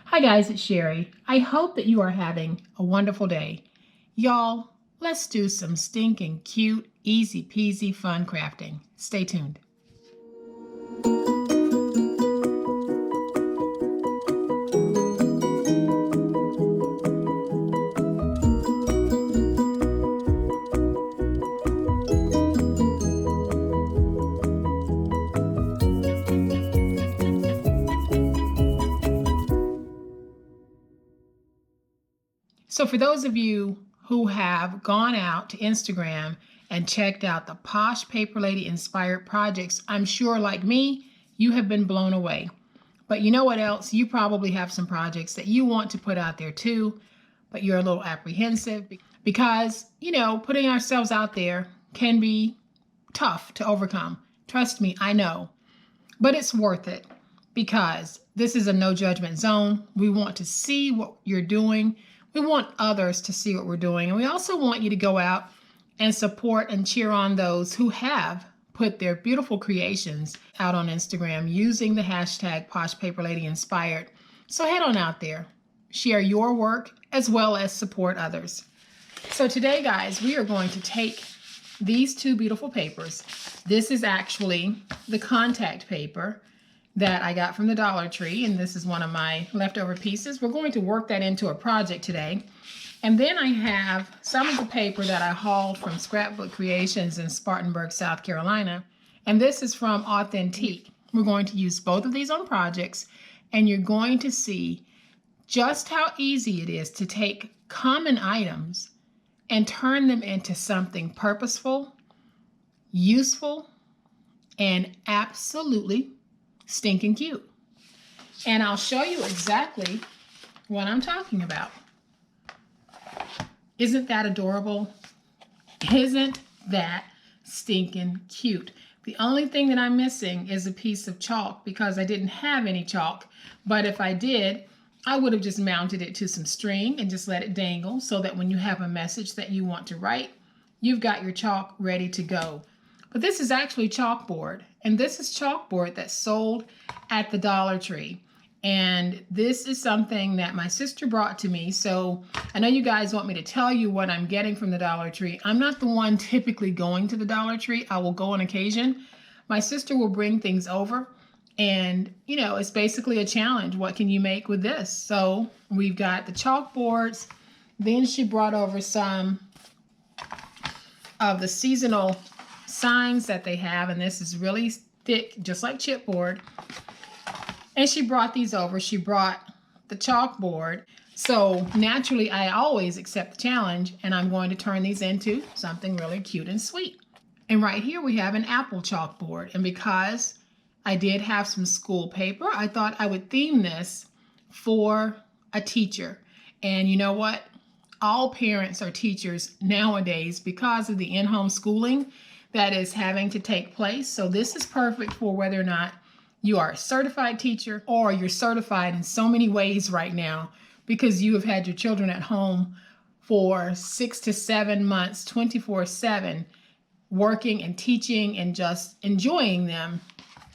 Hi guys, it's Sherry. I hope that you are having a wonderful day. Y'all, let's do some stinking cute, easy peasy fun crafting. Stay tuned. So for those of you who have gone out to Instagram and checked out the Posh Paper Lady inspired projects, I'm sure like me, you have been blown away. But you know what else? You probably have some projects that you want to put out there too, but you're a little apprehensive because, putting ourselves out there can be tough to overcome. Trust me, I know. But it's worth it because this is a no judgment zone. We want to see what you're doing. We want others to see what we're doing. And we also want you to go out and support and cheer on those who have put their beautiful creations out on Instagram using the hashtag PoshPaperLadyInspired. So head on out there, share your work as well as support others. So today, guys, we are going to take these two beautiful papers. This is actually the contact paper that I got from the Dollar Tree, and this is one of my leftover pieces. We're going to work that into a project today. And then I have some of the paper that I hauled from Scrapbook Creations in Spartanburg, South Carolina. And this is from Authentique. We're going to use both of these on projects, and you're going to see just how easy it is to take common items and turn them into something purposeful, useful, and absolutely stinking cute. And I'll show you exactly what I'm talking about. Isn't that adorable? Isn't that stinking cute? The only thing that I'm missing is a piece of chalk because I didn't have any chalk. But if I did, I would have just mounted it to some string and just let it dangle so that when you have a message that you want to write, you've got your chalk ready to go. But this is actually chalkboard, and this is chalkboard that's sold at the Dollar Tree. And this is something that my sister brought to me. So I know you guys want me to tell you what I'm getting from the Dollar Tree. I'm not the one typically going to the Dollar Tree. I will go on occasion. My sister will bring things over. And, it's basically a challenge. What can you make with this? So we've got the chalkboards. Then she brought over some of the seasonal signs that they have. And this is really thick, just like chipboard. And she brought these over. She brought the chalkboard. So naturally, I always accept the challenge. And I'm going to turn these into something really cute and sweet. And right here we have an apple chalkboard. And because I did have some school paper, I thought I would theme this for a teacher. And you know what? All parents are teachers nowadays because of the in-home schooling that is having to take place. So this is perfect for whether or not you are a certified teacher or you're certified in so many ways right now because you have had your children at home for 6 to 7 months, 24/7, working and teaching and just enjoying them.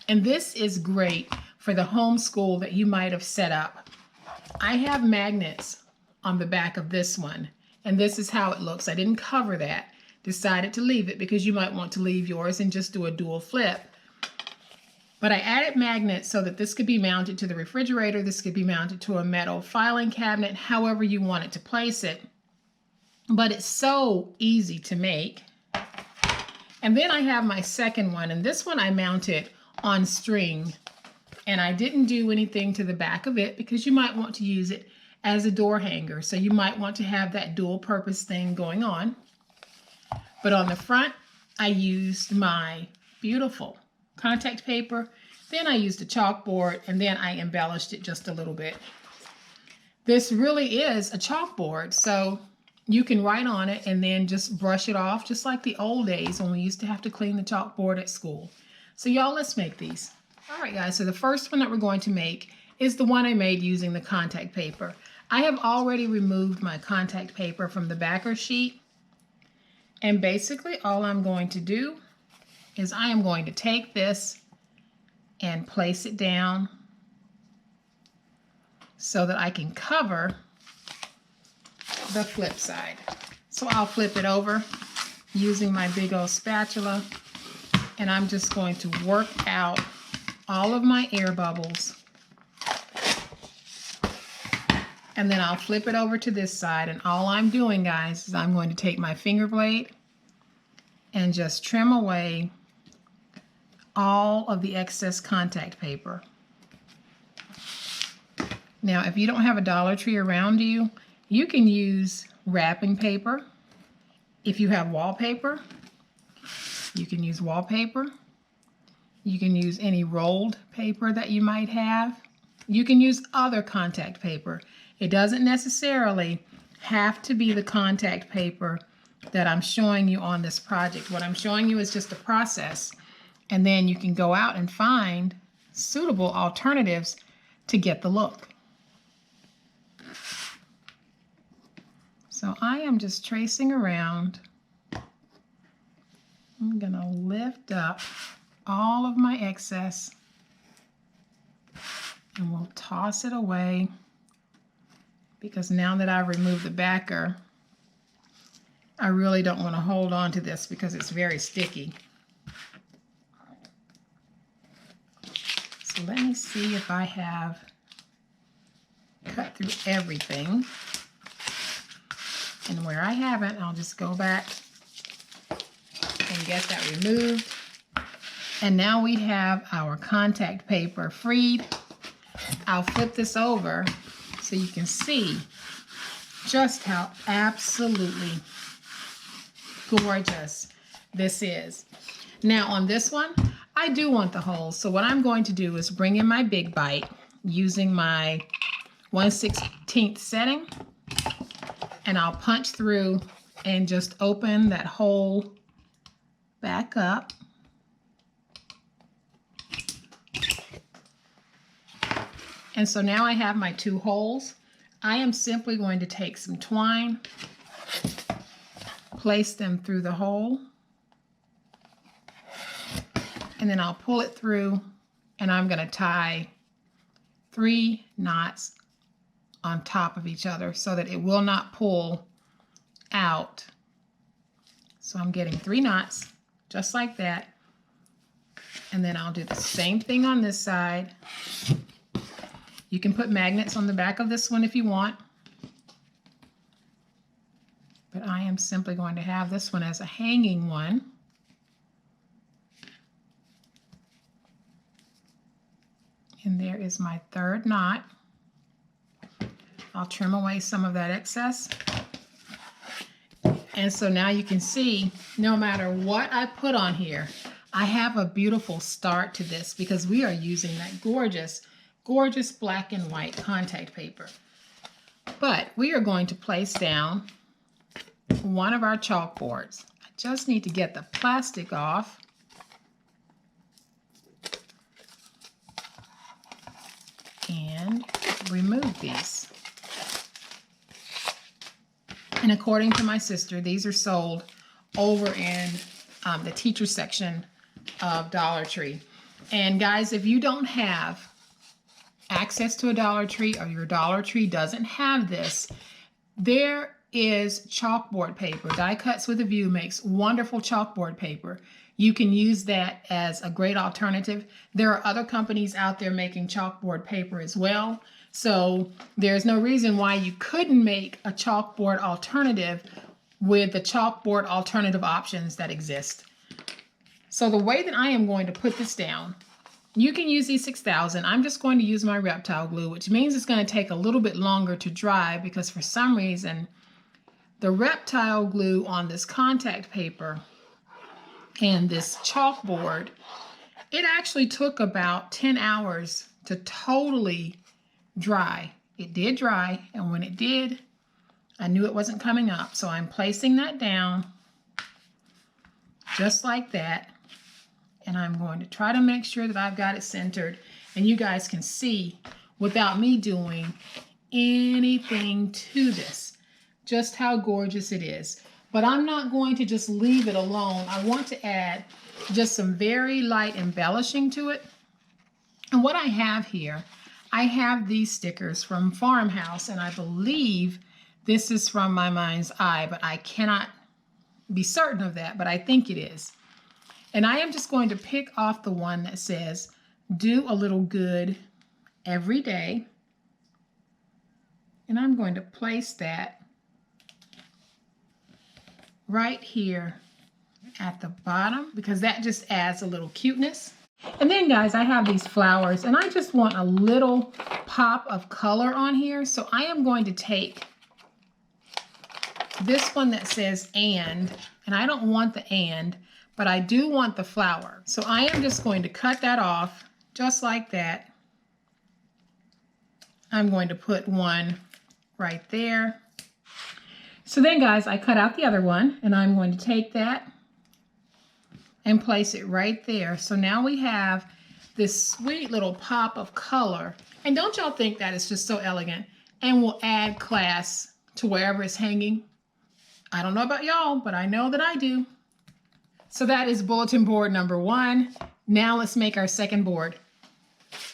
And this is great for the homeschool that you might have set up. I have magnets on the back of this one, and this is how it looks. I didn't cover that. Decided to leave it because you might want to leave yours and just do a dual flip. But I added magnets so that this could be mounted to the refrigerator. This could be mounted to a metal filing cabinet, however you want it to place it. But it's so easy to make. And then I have my second one, and this one I mounted on string. And I didn't do anything to the back of it because you might want to use it as a door hanger. So you might want to have that dual purpose thing going on. But on the front, I used my beautiful contact paper. Then I used a chalkboard, and then I embellished it just a little bit. This really is a chalkboard, so you can write on it and then just brush it off, just like the old days when we used to have to clean the chalkboard at school. So y'all, let's make these. All right, guys, so the first one that we're going to make is the one I made using the contact paper. I have already removed my contact paper from the backer sheet. And basically all I'm going to do is I am going to take this and place it down so that I can cover the flip side. So I'll flip it over using my big old spatula, and I'm just going to work out all of my air bubbles. And then I'll flip it over to this side, and all I'm doing, guys, is I'm going to take my finger blade and just trim away all of the excess contact paper. Now, if you don't have a Dollar Tree around you, you can use wrapping paper. If you have wallpaper, you can use wallpaper. You can use any rolled paper that you might have. You can use other contact paper. It doesn't necessarily have to be the contact paper that I'm showing you on this project. What I'm showing you is just a process, and then you can go out and find suitable alternatives to get the look. So I am just tracing around. I'm gonna lift up all of my excess, and we'll toss it away, because now that I've removed the backer, I really don't want to hold on to this because it's very sticky. So let me see if I have cut through everything. And where I haven't, I'll just go back and get that removed. And now we have our contact paper freed. I'll flip this over so you can see just how absolutely gorgeous this is. Now on this one, I do want the holes. So what I'm going to do is bring in my big bite using my 1/16 setting, and I'll punch through and just open that hole back up. And so now I have my 2 holes. I am simply going to take some twine, place them through the hole, and then I'll pull it through, and I'm going to tie 3 knots on top of each other so that it will not pull out. So I'm getting 3 knots just like that, and then I'll do the same thing on this side. You can put magnets on the back of this one if you want, but I am simply going to have this one as a hanging one. And there is my 3rd knot. I'll trim away some of that excess. And so now you can see, no matter what I put on here, I have a beautiful start to this because we are using that gorgeous, gorgeous black and white contact paper. But we are going to place down one of our chalkboards. I just need to get the plastic off. And remove these. And according to my sister, these are sold over in the teacher section of Dollar Tree. And guys, if you don't have access to a Dollar Tree, or your Dollar Tree doesn't have this, there is chalkboard paper. Die Cuts with a View makes wonderful chalkboard paper. You can use that as a great alternative. There are other companies out there making chalkboard paper as well. So there's no reason why you couldn't make a chalkboard alternative with the chalkboard alternative options that exist. So the way that I am going to put this down, you can use these 6000. I'm just going to use my Reptile Glue, which means it's going to take a little bit longer to dry because for some reason the Reptile Glue on this contact paper and this chalkboard, it actually took about 10 hours to totally dry. It did dry, and when it did, I knew it wasn't coming up. So I'm placing that down just like that, and I'm going to try to make sure that I've got it centered, and you guys can see without me doing anything to this just how gorgeous it is. But I'm not going to just leave it alone. I want to add just some very light embellishing to it. And what I have here, I have these stickers from Farmhouse, and I believe this is from My Mind's Eye, but I cannot be certain of that, but I think it is. And I am just going to pick off the one that says, do a little good every day. And I'm going to place that right here at the bottom because that just adds a little cuteness. And then guys, I have these flowers and I just want a little pop of color on here. So I am going to take this one that says and I don't want the and, but I do want the flower. So I am just going to cut that off just like that. I'm going to put one right there. So then guys, I cut out the other one and I'm going to take that and place it right there. So now we have this sweet little pop of color. And don't y'all think that is just so elegant and will add class to wherever it's hanging? I don't know about y'all, but I know that I do. So that is bulletin board number 1. Now let's make our second board.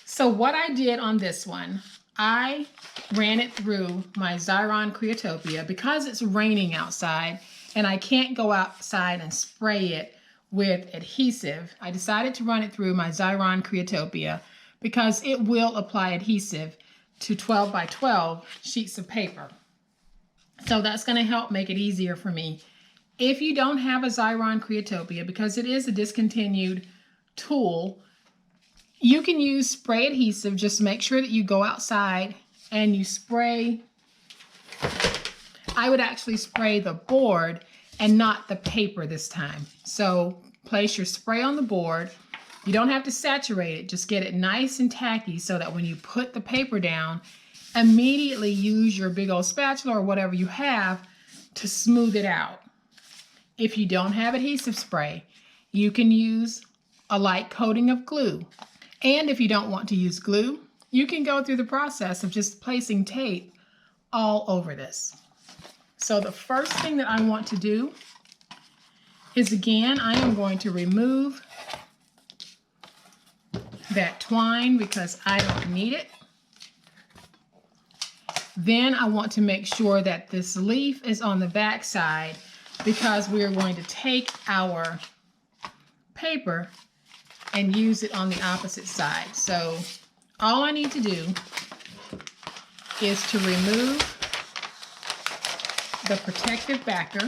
So what I did on this one, I ran it through my Xyron Creatopia because it's raining outside and I can't go outside and spray it with adhesive. I decided to run it through my Xyron Creatopia because it will apply adhesive to 12 by 12 sheets of paper. So that's going to help make it easier for me. If you don't have a Xyron Creatopia, because it is a discontinued tool, you can use spray adhesive. Just make sure that you go outside and you spray. I would actually spray the board and not the paper this time. So place your spray on the board. You don't have to saturate it. Just get it nice and tacky so that when you put the paper down, immediately use your big old spatula or whatever you have to smooth it out. If you don't have adhesive spray, you can use a light coating of glue. And if you don't want to use glue, you can go through the process of just placing tape all over this. So the first thing that I want to do is, again, I am going to remove that twine because I don't need it. Then I want to make sure that this leaf is on the back side because we are going to take our paper and use it on the opposite side. So all I need to do is to remove the protective backer.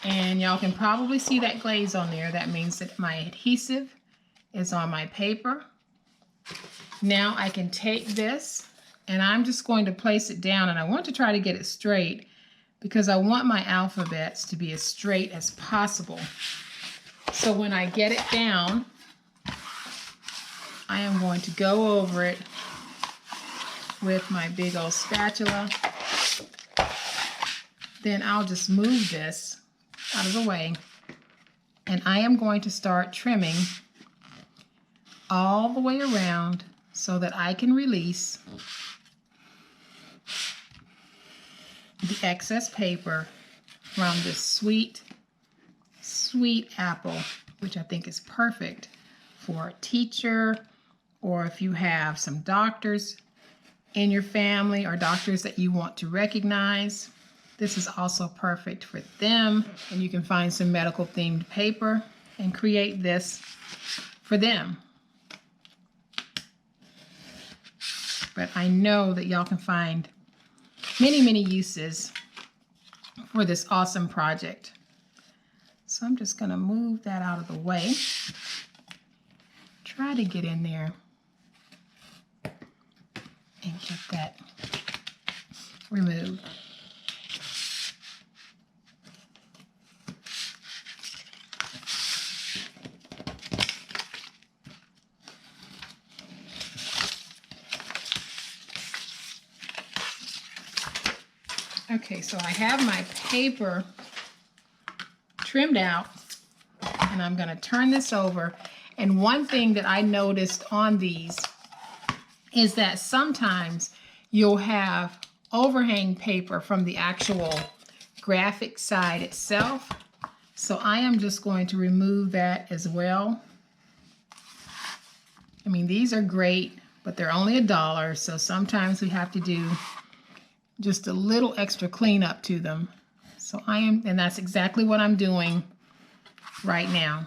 And y'all can probably see that glaze on there. That means that my adhesive is on my paper. Now I can take this and I'm just going to place it down, and I want to try to get it straight because I want my alphabets to be as straight as possible. So when I get it down, I am going to go over it with my big old spatula. Then I'll just move this out of the way, and I am going to start trimming all the way around so that I can release the excess paper from this sweet, sweet apple, which I think is perfect for a teacher, or if you have some doctors in your family or doctors that you want to recognize. This is also perfect for them, and you can find some medical themed paper and create this for them. But I know that y'all can find many, many uses for this awesome project. So I'm just going to move that out of the way. Try to get in there and get that removed. Okay, so I have my paper trimmed out, and I'm going to turn this over. And one thing that I noticed on these is that sometimes you'll have overhang paper from the actual graphic side itself. So I am just going to remove that as well. I mean, these are great, but they're only $1, so sometimes we have to do just a little extra cleanup to them. So and that's exactly what I'm doing right now.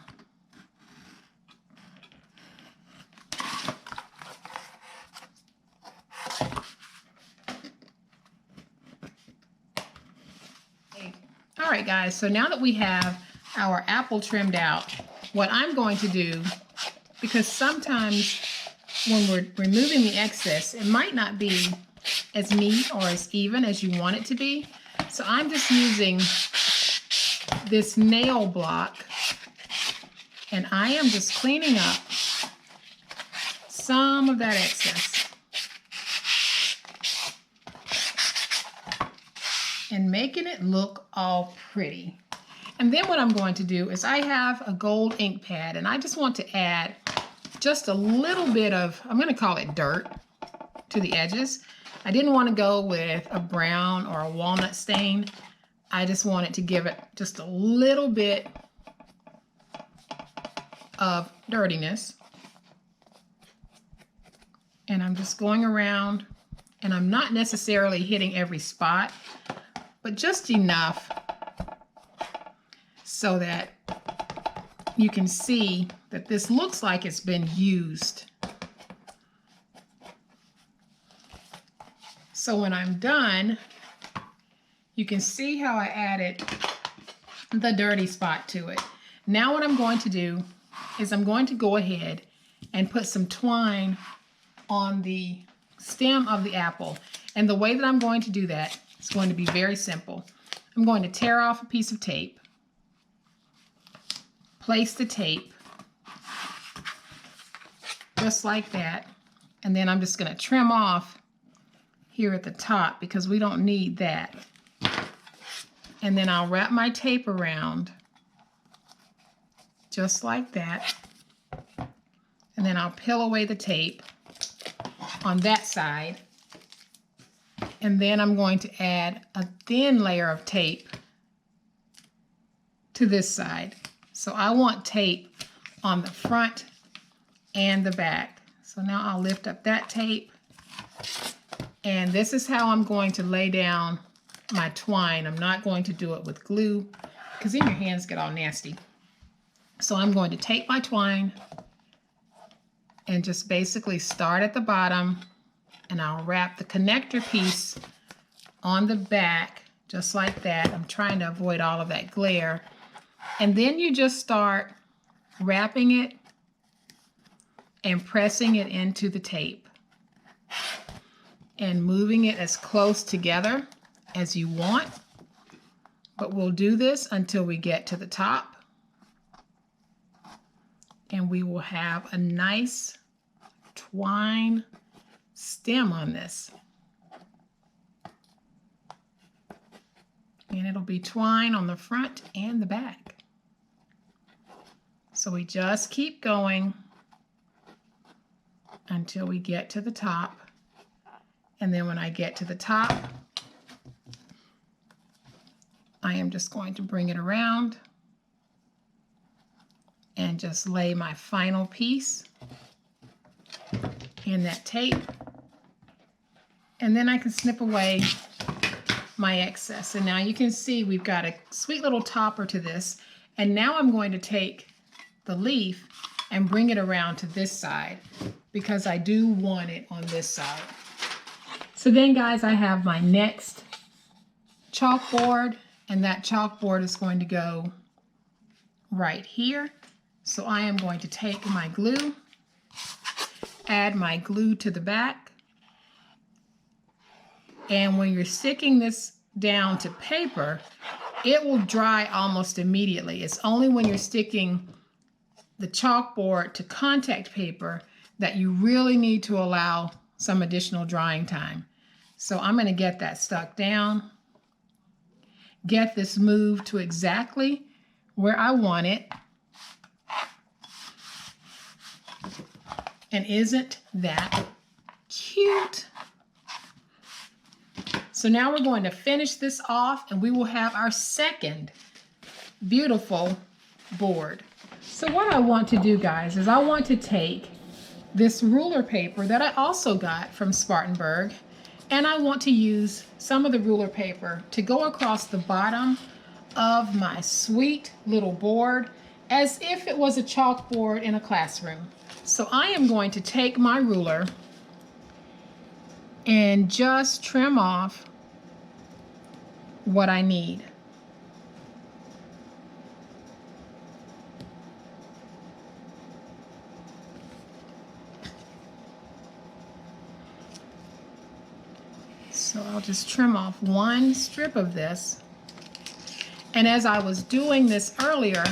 All right, guys, so now that we have our apple trimmed out, what I'm going to do, because sometimes when we're removing the excess, it might not be as neat or as even as you want it to be. So I'm just using this nail block, and I am just cleaning up some of that excess and making it look all pretty. And then what I'm going to do is I have a gold ink pad, and I just want to add just a little bit of, I'm going to call it dirt, to the edges. I didn't want to go with a brown or a walnut stain. I just wanted to give it just a little bit of dirtiness. And I'm just going around, and I'm not necessarily hitting every spot, but just enough so that you can see that this looks like it's been used. So when I'm done, you can see how I added the dirty spot to it. Now what I'm going to do is I'm going to go ahead and put some twine on the stem of the apple. And the way that I'm going to do that is going to be very simple. I'm going to tear off a piece of tape, place the tape just like that, and then I'm just going to trim off here at the top because we don't need that. And then I'll wrap my tape around just like that, and then I'll peel away the tape on that side, and then I'm going to add a thin layer of tape to this side. So I want tape on the front and the back. So now I'll lift up that tape, and this is how I'm going to lay down my twine. I'm not going to do it with glue because then your hands get all nasty. So I'm going to take my twine and just basically start at the bottom, and I'll wrap the connector piece on the back just like that. I'm trying to avoid all of that glare. And then you just start wrapping it and pressing it into the tape and moving it as close together as you want. But we'll do this until we get to the top, and we will have a nice twine stem on this. And it'll be twine on the front and the back. So we just keep going until we get to the top. And then when I get to the top, I am just going to bring it around and just lay my final piece in that tape. And then I can snip away my excess. And now you can see we've got a sweet little topper to this. And now I'm going to take the leaf and bring it around to this side because I do want it on this side. So then, guys, I have my next chalkboard, and that chalkboard is going to go right here. So I am going to take my glue, add my glue to the back, and when you're sticking this down to paper, it will dry almost immediately. It's only when you're sticking the chalkboard to contact paper that you really need to allow some additional drying time. So I'm going to get that stuck down, get this moved to exactly where I want it. And isn't that cute? So now we're going to finish this off, and we will have our second beautiful board. So what I want to do, guys, is I want to take this ruler paper that I also got from Spartanburg, and I want to use some of the ruler paper to go across the bottom of my sweet little board as if it was a chalkboard in a classroom. So I am going to take my ruler and just trim off what I need. So I'll just trim off one strip of this. And as I was doing this earlier,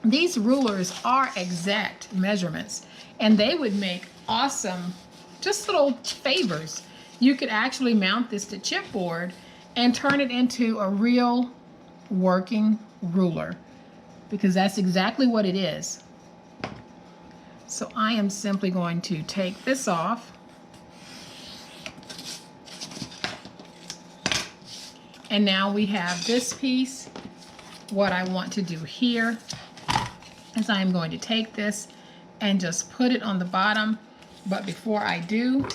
these rulers are exact measurements, and they would make awesome, just little favors. You could actually mount this to chipboard and turn it into a real working ruler, because that's exactly what it is. So I am simply going to take this off. And now we have this piece. What I want to do here is I'm going to take this and just put it on the bottom. But before I do,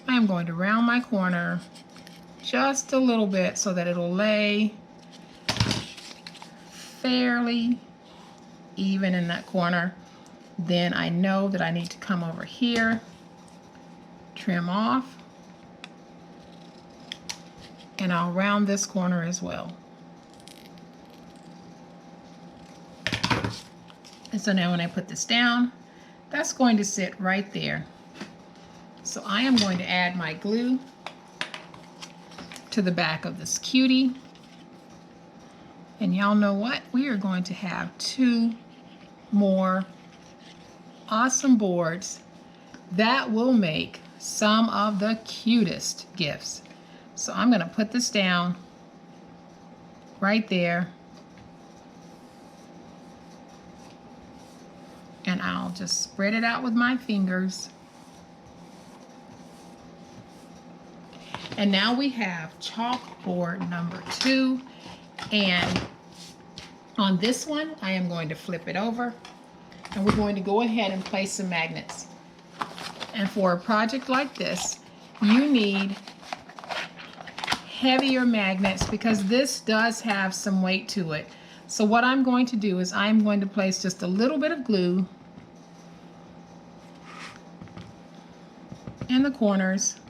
I'm going to round my corner just a little bit so that it'll lay fairly even in that corner. Then I know that I need to come over here, trim off, and I'll round this corner as well. And so now when I put this down, that's going to sit right there. So I am going to add my glue to the back of this cutie. And y'all know what? We are going to have 2 more awesome boards that will make some of the cutest gifts. So I'm going to put this down right there, and I'll just spread it out with my fingers. And now we have chalkboard number 2, and on this one I am going to flip it over, and we're going to go ahead and place some magnets. And for a project like this, you need heavier magnets because this does have some weight to it. So what I'm going to do is I'm going to place just a little bit of glue in the corners,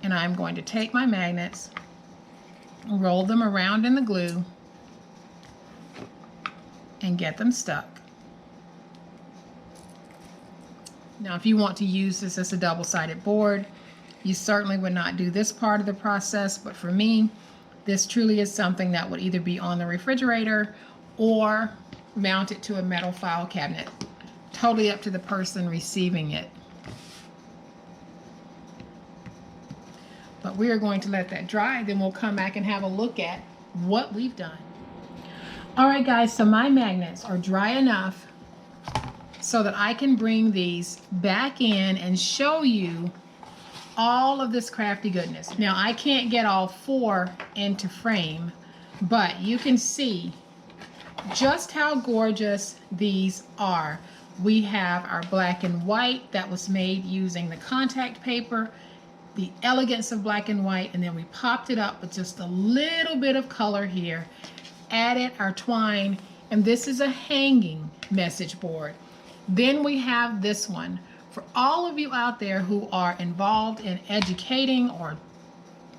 and I'm going to take my magnets, roll them around in the glue, and get them stuck. Now if you want to use this as a double-sided board, you certainly would not do this part of the process, but for me, this truly is something that would either be on the refrigerator or mounted to a metal file cabinet. Totally up to the person receiving it. But we are going to let that dry, then we'll come back and have a look at what we've done. All right, guys, so my magnets are dry enough so that I can bring these back in and show you all of this crafty goodness. Now I can't get all 4 into frame, but you can see just how gorgeous these are. We have our black and white that was made using the contact paper, the elegance of black and white, and then we popped it up with just a little bit of color here, added our twine, and this is a hanging message board. Then we have this one. For all of you out there who are involved in educating or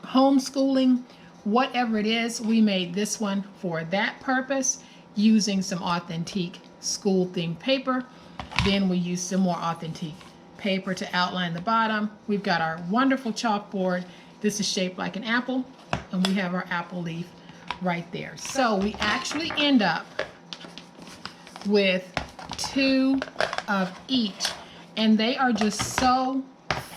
homeschooling, whatever it is, we made this one for that purpose using some authentic school-themed paper. Then we used some more authentic paper to outline the bottom. We've got our wonderful chalkboard. This is shaped like an apple, and we have our apple leaf right there. So we actually end up with 2 of each. And they are just so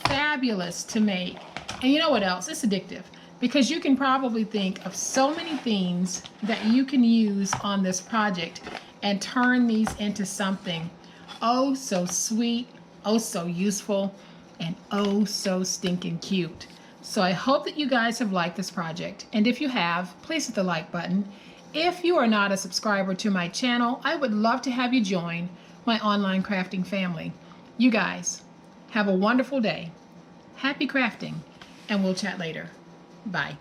fabulous to make. And you know what else? It's addictive, because you can probably think of so many things that you can use on this project and turn these into something oh so sweet, oh so useful, and oh so stinking cute. So I hope that you guys have liked this project. And if you have, please hit the like button. If you are not a subscriber to my channel, I would love to have you join my online crafting family. You guys, have a wonderful day. Happy crafting, and we'll chat later. Bye.